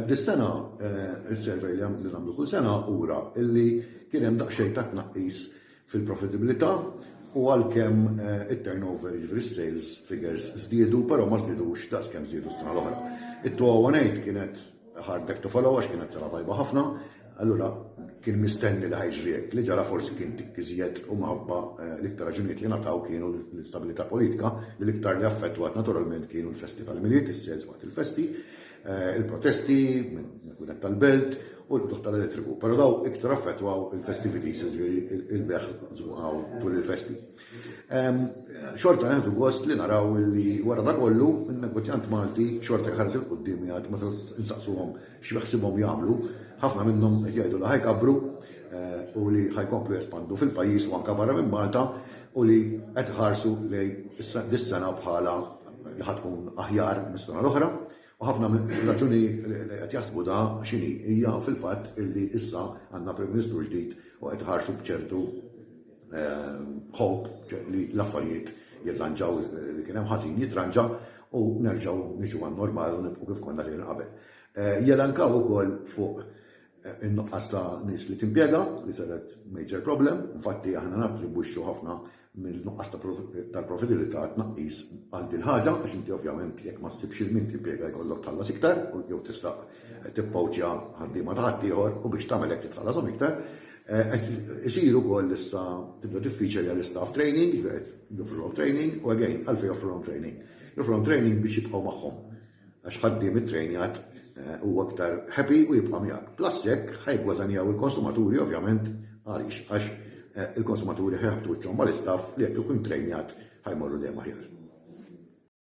Dis-sena, il-survey li nagħmlu kull sena ura illi kien hemm daqsxejn ta' tnaqqis fil-profitabilità u għalkemm it-turnover, jiġifieri sales figures żdiedu, però ma żdiedux daqskemm żdiedu s-sena l-oħra. It-2018 kienet hard act to follow għax kienet sena tajba ħafna, allura kien mistenni li ħajġri hekk li ġara forsi kien tikkiżjed u mħabba l-iktar raġunijiet li nataw kienu l-istabilità politika li l-iktar li affettwat naturalment kienu l-festi tal-miliet, is-sales waqt il-festi, il-protesti, kunet tal-belt u l-tuħ tal-elettriku. Pero daw iktar affettwaw il-festivities, il-beħ żguqaw tul il-festi. Xorta neħdu gost li naraw li wara da kollu, il-negozjant Malti xorta ħares il-qoddim jgħad ma nsaqsuhom x'beħsibhom jagħmlu, ħafna minnhom qed jgħidu li ħajkabru u li ħajkomplujespandu fil-pajjiż u anke barra minn Malta u li qed ħarsu lej dis-sena bħala li ħatkun aħjar mis-sena l-oħra. U ħafna raġuni li qed jaħsbu da x'inhi hija fil-fatt illi issa għandna Prim Ministru ġdid u qed ħarsu b'ċertu hope li l-affarijiet jirranġaw li kien hemm ħażin jitranġa u nerġgħu niġu għan-normal u nibqgħu kif konna kien qabel. Jelankaw ukoll fuq in-nuqqas ta' nies li timpjega li saret major problem, infatti aħna nattribwixxu ħafna mill-nuqqas tal-profitabilità tnaqqis għal din ħaġa għax inti ovvjament jekk ma ssibx il-min timpjega jkollok tħallas iktar u jew tista' tippawċja ħaddiema ta' ħaddieħor u biex tagħmel hekk titħallashom iktar. Isiru wkoll issa tibda tiffiċerja l-staff training, joffruhom training u again għalfejn joffruhom training. Joffruhom training biex jibqgħu magħhom għax ħaddiem it-trainingat u aktar happy u jibqa' miegħek. Plus hekk ħajgważanjaw il-konsumaturi ovvjament għaliex għax il-konsumaturi ħeħtu ċom mal-istaff li jekk ikun trejnjat ħajmorru dejjem aħjar.